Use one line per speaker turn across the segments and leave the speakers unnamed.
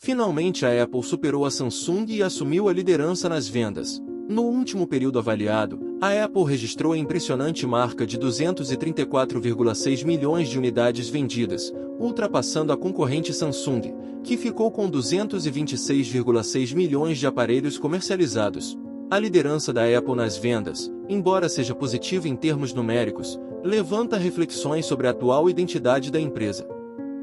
Finalmente a Apple superou a Samsung e assumiu a liderança nas vendas. No último período avaliado, a Apple registrou a impressionante marca de 234,6 milhões de unidades vendidas, ultrapassando a concorrente Samsung, que ficou com 226,6 milhões de aparelhos comercializados. A liderança da Apple nas vendas, embora seja positiva em termos numéricos, levanta reflexões sobre a atual identidade da empresa.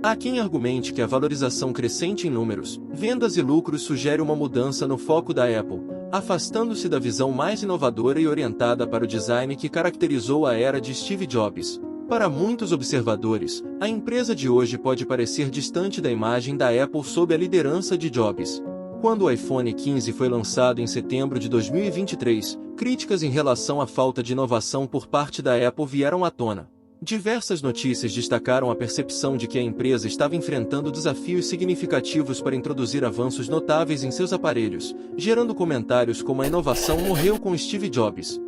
Há quem argumente que a valorização crescente em números, vendas e lucros sugere uma mudança no foco da Apple, afastando-se da visão mais inovadora e orientada para o design que caracterizou a era de Steve Jobs. Para muitos observadores, a empresa de hoje pode parecer distante da imagem da Apple sob a liderança de Jobs. Quando o iPhone 15 foi lançado em setembro de 2023, críticas em relação à falta de inovação por parte da Apple vieram à tona. Diversas notícias destacaram a percepção de que a empresa estava enfrentando desafios significativos para introduzir avanços notáveis em seus aparelhos, gerando comentários como a inovação morreu com Steve Jobs.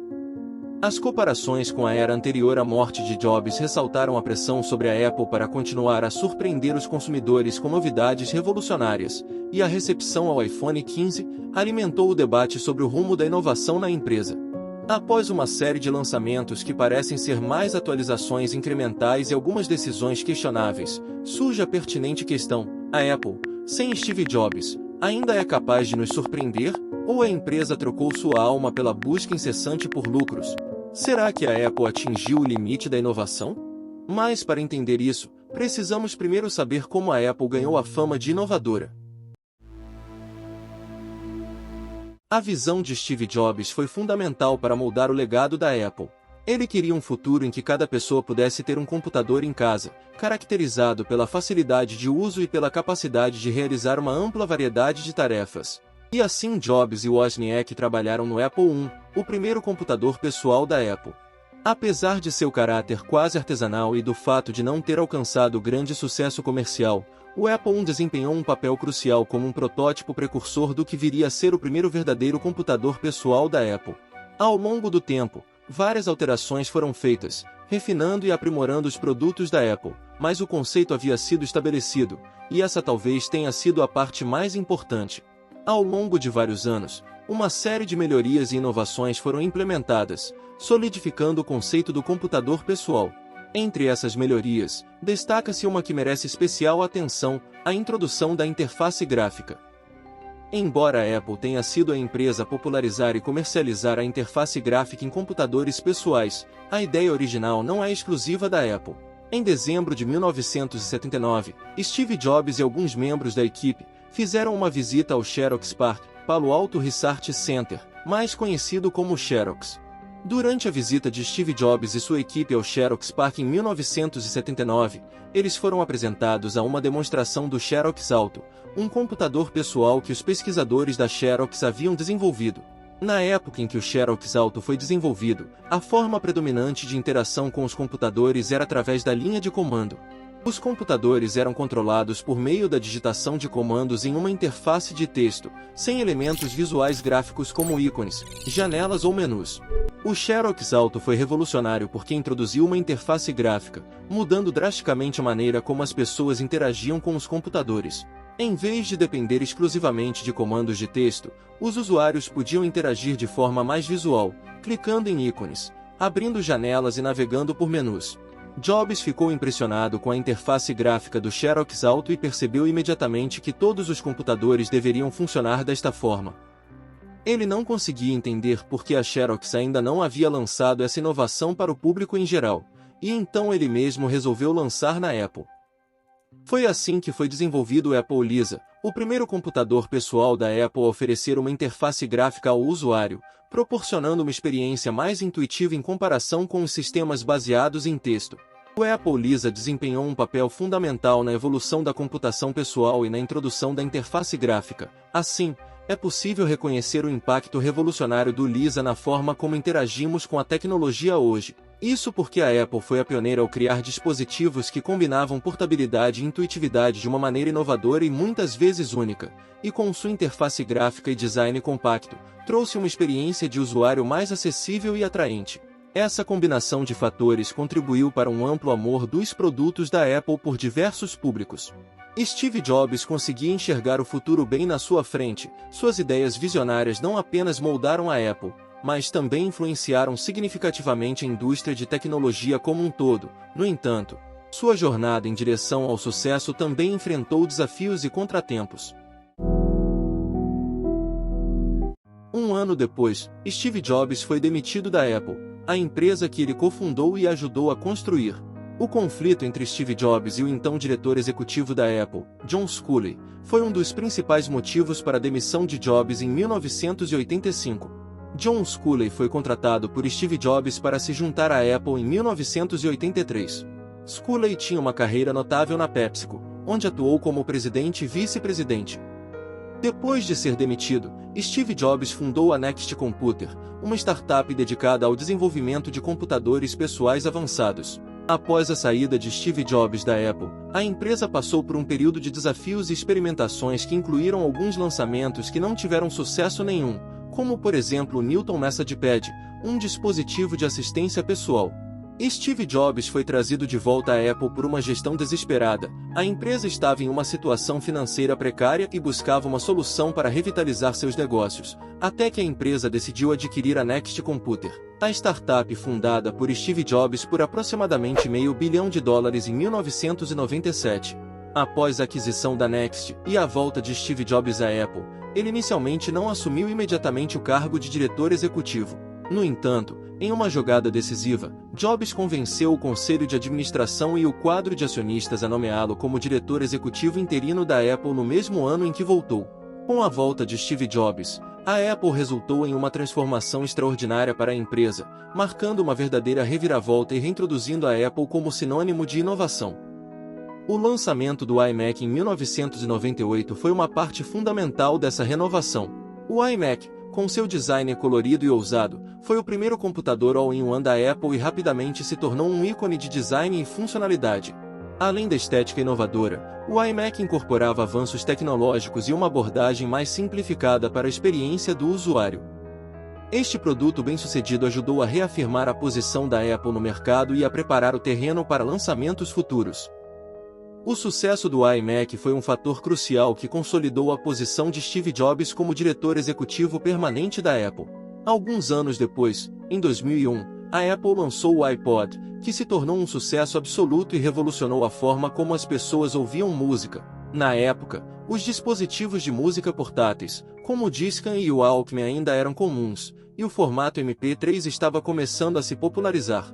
As comparações com a era anterior à morte de Jobs ressaltaram a pressão sobre a Apple para continuar a surpreender os consumidores com novidades revolucionárias, e a recepção ao iPhone 15 alimentou o debate sobre o rumo da inovação na empresa. Após uma série de lançamentos que parecem ser mais atualizações incrementais e algumas decisões questionáveis, surge a pertinente questão: a Apple, sem Steve Jobs, ainda é capaz de nos surpreender? Ou a empresa trocou sua alma pela busca incessante por lucros? Será que a Apple atingiu o limite da inovação? Mas para entender isso, precisamos primeiro saber como a Apple ganhou a fama de inovadora. A visão de Steve Jobs foi fundamental para moldar o legado da Apple. Ele queria um futuro em que cada pessoa pudesse ter um computador em casa, caracterizado pela facilidade de uso e pela capacidade de realizar uma ampla variedade de tarefas. E assim Jobs e Wozniak trabalharam no Apple I, o primeiro computador pessoal da Apple. Apesar de seu caráter quase artesanal e do fato de não ter alcançado grande sucesso comercial, o Apple I desempenhou um papel crucial como um protótipo precursor do que viria a ser o primeiro verdadeiro computador pessoal da Apple. Ao longo do tempo, várias alterações foram feitas, refinando e aprimorando os produtos da Apple, mas o conceito havia sido estabelecido, e essa talvez tenha sido a parte mais importante. Ao longo de vários anos, uma série de melhorias e inovações foram implementadas, solidificando o conceito do computador pessoal. Entre essas melhorias, destaca-se uma que merece especial atenção: a introdução da interface gráfica. Embora a Apple tenha sido a empresa a popularizar e comercializar a interface gráfica em computadores pessoais, a ideia original não é exclusiva da Apple. Em dezembro de 1979, Steve Jobs e alguns membros da equipe fizeram uma visita ao Xerox PARC, Palo Alto Research Center, mais conhecido como Xerox. Durante a visita de Steve Jobs e sua equipe ao Xerox PARC em 1979, eles foram apresentados a uma demonstração do Xerox Alto, um computador pessoal que os pesquisadores da Xerox haviam desenvolvido. Na época em que o Xerox Alto foi desenvolvido, a forma predominante de interação com os computadores era através da linha de comando. Os computadores eram controlados por meio da digitação de comandos em uma interface de texto, sem elementos visuais gráficos como ícones, janelas ou menus. O Xerox Alto foi revolucionário porque introduziu uma interface gráfica, mudando drasticamente a maneira como as pessoas interagiam com os computadores. Em vez de depender exclusivamente de comandos de texto, os usuários podiam interagir de forma mais visual, clicando em ícones, abrindo janelas e navegando por menus. Jobs ficou impressionado com a interface gráfica do Xerox Alto e percebeu imediatamente que todos os computadores deveriam funcionar desta forma. Ele não conseguia entender por que a Xerox ainda não havia lançado essa inovação para o público em geral, e então ele mesmo resolveu lançar na Apple. Foi assim que foi desenvolvido o Apple Lisa, o primeiro computador pessoal da Apple a oferecer uma interface gráfica ao usuário, proporcionando uma experiência mais intuitiva em comparação com os sistemas baseados em texto. O Apple Lisa desempenhou um papel fundamental na evolução da computação pessoal e na introdução da interface gráfica. Assim, é possível reconhecer o impacto revolucionário do Lisa na forma como interagimos com a tecnologia hoje. Isso porque a Apple foi a pioneira ao criar dispositivos que combinavam portabilidade e intuitividade de uma maneira inovadora e muitas vezes única, e com sua interface gráfica e design compacto, trouxe uma experiência de usuário mais acessível e atraente. Essa combinação de fatores contribuiu para um amplo amor dos produtos da Apple por diversos públicos. Steve Jobs conseguia enxergar o futuro bem na sua frente. Suas ideias visionárias não apenas moldaram a Apple, mas também influenciaram significativamente a indústria de tecnologia como um todo. No entanto, sua jornada em direção ao sucesso também enfrentou desafios e contratempos. Um ano depois, Steve Jobs foi demitido da Apple, a empresa que ele cofundou e ajudou a construir. O conflito entre Steve Jobs e o então diretor executivo da Apple, John Sculley, foi um dos principais motivos para a demissão de Jobs em 1985. John Sculley foi contratado por Steve Jobs para se juntar à Apple em 1983. Sculley tinha uma carreira notável na PepsiCo, onde atuou como presidente e vice-presidente. Depois de ser demitido, Steve Jobs fundou a Next Computer, uma startup dedicada ao desenvolvimento de computadores pessoais avançados. Após a saída de Steve Jobs da Apple, a empresa passou por um período de desafios e experimentações que incluíram alguns lançamentos que não tiveram sucesso nenhum, como por exemplo o Newton MessagePad, um dispositivo de assistência pessoal. Steve Jobs foi trazido de volta à Apple por uma gestão desesperada. A empresa estava em uma situação financeira precária e buscava uma solução para revitalizar seus negócios, até que a empresa decidiu adquirir a Next Computer, a startup fundada por Steve Jobs por aproximadamente $500 milhão em 1997. Após a aquisição da Next e a volta de Steve Jobs à Apple, ele inicialmente não assumiu imediatamente o cargo de diretor executivo. No entanto, em uma jogada decisiva, Jobs convenceu o conselho de administração e o quadro de acionistas a nomeá-lo como diretor executivo interino da Apple no mesmo ano em que voltou. Com a volta de Steve Jobs, a Apple resultou em uma transformação extraordinária para a empresa, marcando uma verdadeira reviravolta e reintroduzindo a Apple como sinônimo de inovação. O lançamento do iMac em 1998 foi uma parte fundamental dessa renovação. O iMac, com seu design colorido e ousado, foi o primeiro computador all-in-one da Apple e rapidamente se tornou um ícone de design e funcionalidade. Além da estética inovadora, o iMac incorporava avanços tecnológicos e uma abordagem mais simplificada para a experiência do usuário. Este produto bem-sucedido ajudou a reafirmar a posição da Apple no mercado e a preparar o terreno para lançamentos futuros. O sucesso do iMac foi um fator crucial que consolidou a posição de Steve Jobs como diretor executivo permanente da Apple. Alguns anos depois, em 2001, a Apple lançou o iPod, que se tornou um sucesso absoluto e revolucionou a forma como as pessoas ouviam música. Na época, os dispositivos de música portáteis, como o Discman e o Walkman ainda eram comuns, e o formato MP3 estava começando a se popularizar.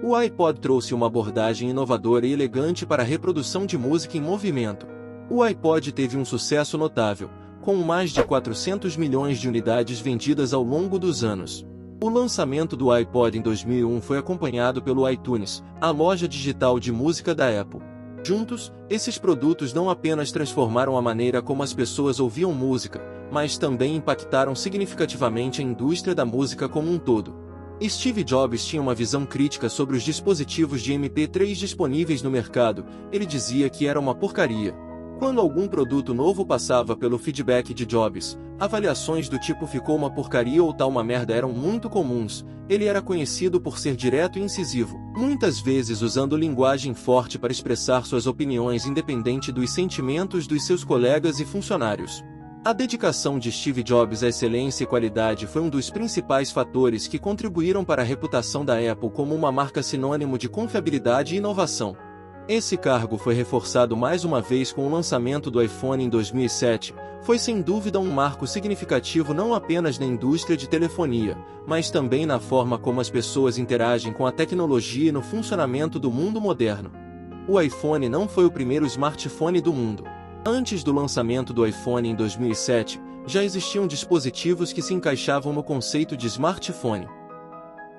O iPod trouxe uma abordagem inovadora e elegante para a reprodução de música em movimento. O iPod teve um sucesso notável, com mais de 400 milhões de unidades vendidas ao longo dos anos. O lançamento do iPod em 2001 foi acompanhado pelo iTunes, a loja digital de música da Apple. Juntos, esses produtos não apenas transformaram a maneira como as pessoas ouviam música, mas também impactaram significativamente a indústria da música como um todo. Steve Jobs tinha uma visão crítica sobre os dispositivos de MP3 disponíveis no mercado. Ele dizia que era uma porcaria. Quando algum produto novo passava pelo feedback de Jobs, avaliações do tipo ficou uma porcaria ou tá uma merda eram muito comuns. Ele era conhecido por ser direto e incisivo, muitas vezes usando linguagem forte para expressar suas opiniões independente dos sentimentos dos seus colegas e funcionários. A dedicação de Steve Jobs à excelência e qualidade foi um dos principais fatores que contribuíram para a reputação da Apple como uma marca sinônimo de confiabilidade e inovação. Esse cargo foi reforçado mais uma vez com o lançamento do iPhone em 2007, foi sem dúvida um marco significativo não apenas na indústria de telefonia, mas também na forma como as pessoas interagem com a tecnologia e no funcionamento do mundo moderno. O iPhone não foi o primeiro smartphone do mundo. Antes do lançamento do iPhone em 2007, já existiam dispositivos que se encaixavam no conceito de smartphone.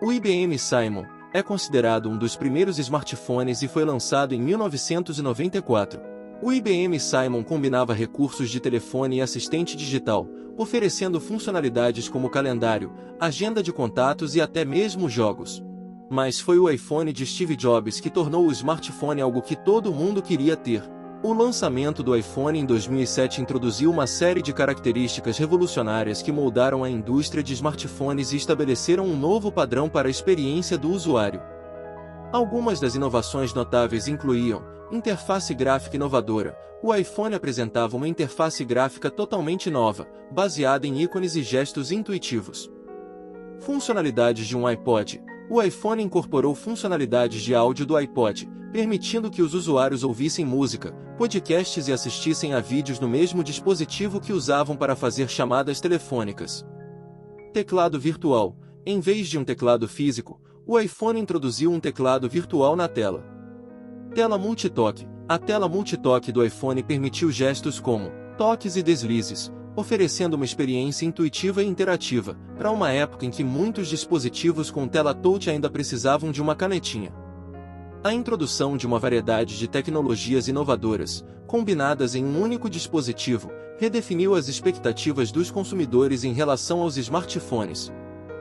O IBM Simon é considerado um dos primeiros smartphones e foi lançado em 1994. O IBM Simon combinava recursos de telefone e assistente digital, oferecendo funcionalidades como calendário, agenda de contatos e até mesmo jogos. Mas foi o iPhone de Steve Jobs que tornou o smartphone algo que todo mundo queria ter. O lançamento do iPhone em 2007 introduziu uma série de características revolucionárias que moldaram a indústria de smartphones e estabeleceram um novo padrão para a experiência do usuário. Algumas das inovações notáveis incluíam interface gráfica inovadora. O iPhone apresentava uma interface gráfica totalmente nova, baseada em ícones e gestos intuitivos. Funcionalidades de um iPod. O iPhone incorporou funcionalidades de áudio do iPod, permitindo que os usuários ouvissem música, podcasts e assistissem a vídeos no mesmo dispositivo que usavam para fazer chamadas telefônicas. Teclado virtual. Em vez de um teclado físico, o iPhone introduziu um teclado virtual na tela. Tela multitoque. A tela multitoque do iPhone permitiu gestos como toques e deslizes, oferecendo uma experiência intuitiva e interativa, para uma época em que muitos dispositivos com tela touch ainda precisavam de uma canetinha. A introdução de uma variedade de tecnologias inovadoras, combinadas em um único dispositivo, redefiniu as expectativas dos consumidores em relação aos smartphones.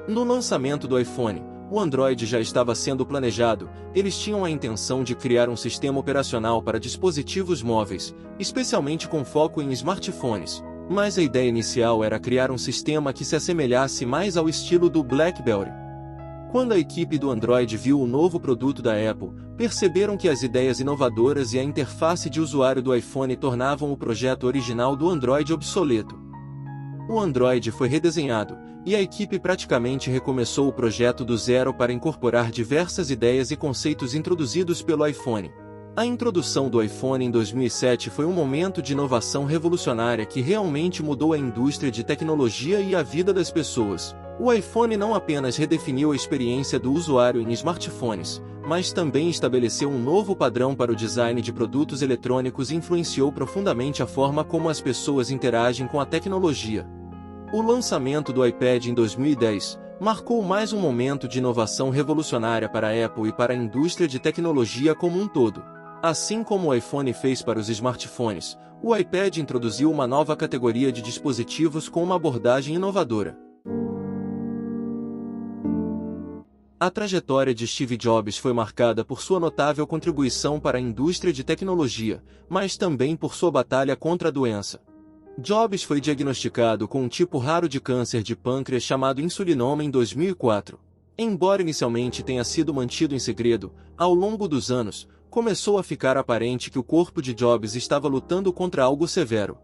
No lançamento do iPhone, o Android já estava sendo planejado. Eles tinham a intenção de criar um sistema operacional para dispositivos móveis, especialmente com foco em smartphones, mas a ideia inicial era criar um sistema que se assemelhasse mais ao estilo do BlackBerry. Quando a equipe do Android viu o novo produto da Apple, perceberam que as ideias inovadoras e a interface de usuário do iPhone tornavam o projeto original do Android obsoleto. O Android foi redesenhado, e a equipe praticamente recomeçou o projeto do zero para incorporar diversas ideias e conceitos introduzidos pelo iPhone. A introdução do iPhone em 2007 foi um momento de inovação revolucionária que realmente mudou a indústria de tecnologia e a vida das pessoas. O iPhone não apenas redefiniu a experiência do usuário em smartphones, mas também estabeleceu um novo padrão para o design de produtos eletrônicos e influenciou profundamente a forma como as pessoas interagem com a tecnologia. O lançamento do iPad em 2010 marcou mais um momento de inovação revolucionária para a Apple e para a indústria de tecnologia como um todo. Assim como o iPhone fez para os smartphones, o iPad introduziu uma nova categoria de dispositivos com uma abordagem inovadora. A trajetória de Steve Jobs foi marcada por sua notável contribuição para a indústria de tecnologia, mas também por sua batalha contra a doença. Jobs foi diagnosticado com um tipo raro de câncer de pâncreas chamado insulinoma em 2004. Embora inicialmente tenha sido mantido em segredo, ao longo dos anos, começou a ficar aparente que o corpo de Jobs estava lutando contra algo severo.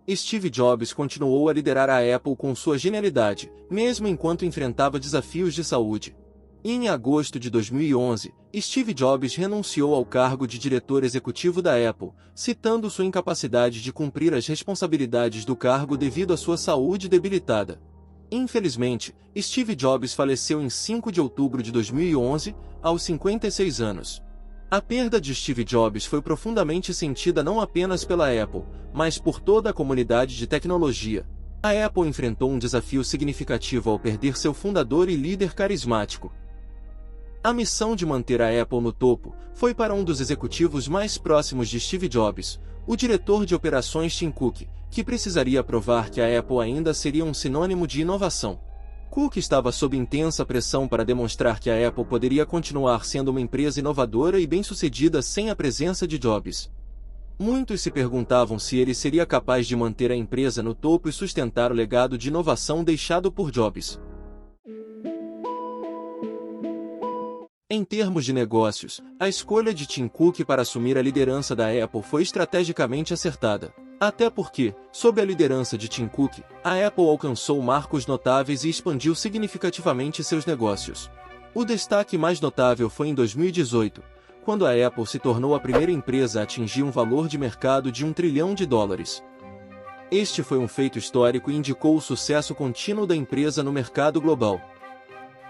Steve Jobs continuou a liderar a Apple com sua genialidade, mesmo enquanto enfrentava desafios de saúde. E em agosto de 2011, Steve Jobs renunciou ao cargo de diretor executivo da Apple, citando sua incapacidade de cumprir as responsabilidades do cargo devido à sua saúde debilitada. Infelizmente, Steve Jobs faleceu em 5 de outubro de 2011, aos 56 anos. A perda de Steve Jobs foi profundamente sentida não apenas pela Apple, mas por toda a comunidade de tecnologia. A Apple enfrentou um desafio significativo ao perder seu fundador e líder carismático. A missão de manter a Apple no topo foi para um dos executivos mais próximos de Steve Jobs, o diretor de operações Tim Cook, que precisaria provar que a Apple ainda seria um sinônimo de inovação. Cook estava sob intensa pressão para demonstrar que a Apple poderia continuar sendo uma empresa inovadora e bem-sucedida sem a presença de Jobs. Muitos se perguntavam se ele seria capaz de manter a empresa no topo e sustentar o legado de inovação deixado por Jobs. Em termos de negócios, a escolha de Tim Cook para assumir a liderança da Apple foi estrategicamente acertada. Até porque, sob a liderança de Tim Cook, a Apple alcançou marcos notáveis e expandiu significativamente seus negócios. O destaque mais notável foi em 2018, quando a Apple se tornou a primeira empresa a atingir um valor de mercado de $1 trilhão. Este foi um feito histórico e indicou o sucesso contínuo da empresa no mercado global.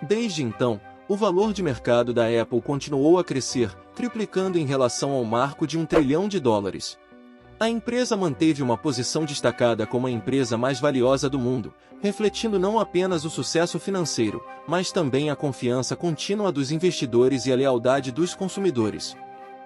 Desde então, o valor de mercado da Apple continuou a crescer, triplicando em relação ao marco de $1 trilhão. A empresa manteve uma posição destacada como a empresa mais valiosa do mundo, refletindo não apenas o sucesso financeiro, mas também a confiança contínua dos investidores e a lealdade dos consumidores.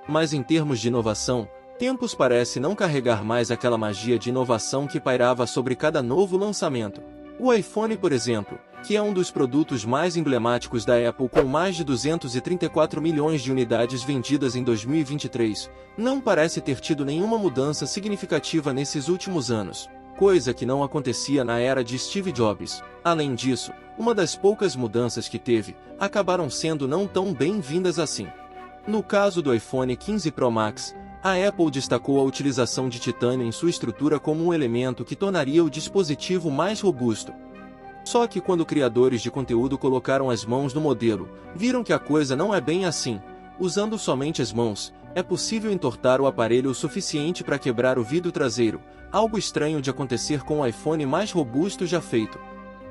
Mas em termos de inovação, tempos parece não carregar mais aquela magia de inovação que pairava sobre cada novo lançamento. O iPhone, por exemplo, que é um dos produtos mais emblemáticos da Apple com mais de 234 milhões de unidades vendidas em 2023, não parece ter tido nenhuma mudança significativa nesses últimos anos, coisa que não acontecia na era de Steve Jobs. Além disso, uma das poucas mudanças que teve, acabaram sendo não tão bem-vindas assim. No caso do iPhone 15 Pro Max, a Apple destacou a utilização de titânio em sua estrutura como um elemento que tornaria o dispositivo mais robusto. Só que quando criadores de conteúdo colocaram as mãos no modelo, viram que a coisa não é bem assim. Usando somente as mãos, é possível entortar o aparelho o suficiente para quebrar o vidro traseiro, algo estranho de acontecer com o iPhone mais robusto já feito.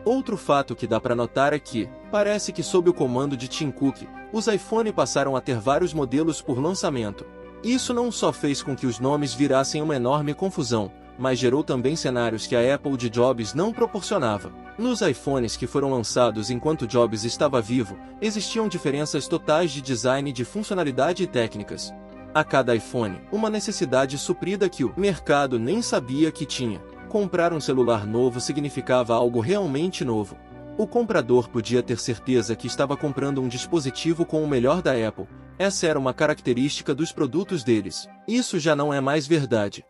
Outro fato que dá para notar é que, parece que sob o comando de Tim Cook, os iPhone passaram a ter vários modelos por lançamento. Isso não só fez com que os nomes virassem uma enorme confusão, mas gerou também cenários que a Apple de Jobs não proporcionava. Nos iPhones que foram lançados enquanto Jobs estava vivo, existiam diferenças totais de design, de funcionalidade e técnicas. A cada iPhone, uma necessidade suprida que o mercado nem sabia que tinha. Comprar um celular novo significava algo realmente novo. O comprador podia ter certeza que estava comprando um dispositivo com o melhor da Apple. Essa era uma característica dos produtos deles. Isso já não é mais verdade.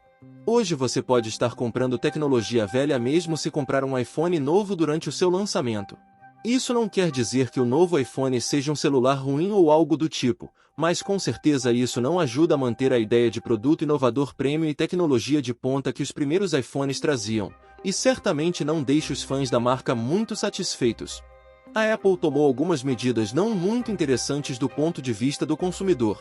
Hoje você pode estar comprando tecnologia velha mesmo se comprar um iPhone novo durante o seu lançamento. Isso não quer dizer que o novo iPhone seja um celular ruim ou algo do tipo, mas com certeza isso não ajuda a manter a ideia de produto inovador premium e tecnologia de ponta que os primeiros iPhones traziam, e certamente não deixa os fãs da marca muito satisfeitos. A Apple tomou algumas medidas não muito interessantes do ponto de vista do consumidor,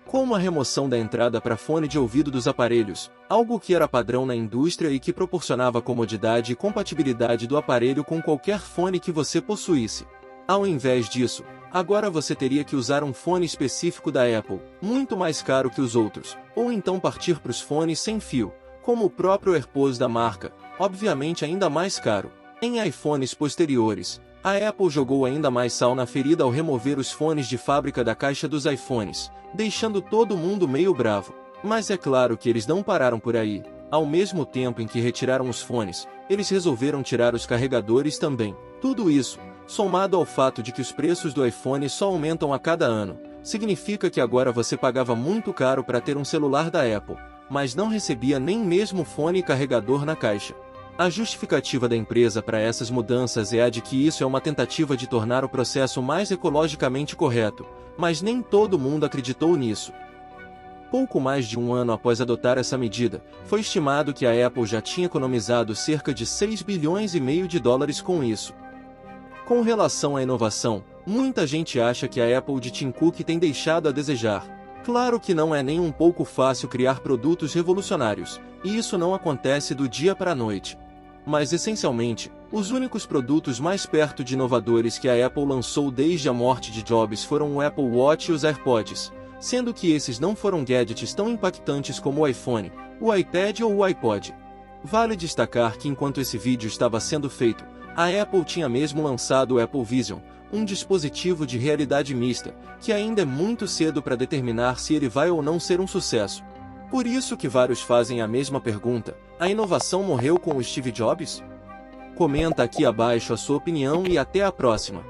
como a remoção da entrada para fone de ouvido dos aparelhos, algo que era padrão na indústria e que proporcionava comodidade e compatibilidade do aparelho com qualquer fone que você possuísse. Ao invés disso, agora você teria que usar um fone específico da Apple, muito mais caro que os outros, ou então partir para os fones sem fio, como o próprio AirPods da marca, obviamente ainda mais caro. Em iPhones posteriores, a Apple jogou ainda mais sal na ferida ao remover os fones de fábrica da caixa dos iPhones, deixando todo mundo meio bravo. Mas é claro que eles não pararam por aí. Ao mesmo tempo em que retiraram os fones, eles resolveram tirar os carregadores também. Tudo isso, somado ao fato de que os preços do iPhone só aumentam a cada ano, significa que agora você pagava muito caro para ter um celular da Apple, mas não recebia nem mesmo fone e carregador na caixa. A justificativa da empresa para essas mudanças é a de que isso é uma tentativa de tornar o processo mais ecologicamente correto, mas nem todo mundo acreditou nisso. Pouco mais de um ano após adotar essa medida, foi estimado que a Apple já tinha economizado cerca de 6,5 bilhões de dólares com isso. Com relação à inovação, muita gente acha que a Apple de Tim Cook tem deixado a desejar. Claro que não é nem um pouco fácil criar produtos revolucionários, e isso não acontece do dia para a noite. Mas essencialmente, os únicos produtos mais perto de inovadores que a Apple lançou desde a morte de Jobs foram o Apple Watch e os AirPods, sendo que esses não foram gadgets tão impactantes como o iPhone, o iPad ou o iPod. Vale destacar que enquanto esse vídeo estava sendo feito, a Apple tinha mesmo lançado o Apple Vision, um dispositivo de realidade mista, que ainda é muito cedo para determinar se ele vai ou não ser um sucesso. Por isso que vários fazem a mesma pergunta: a inovação morreu com o Steve Jobs? Comenta aqui abaixo a sua opinião e até a próxima.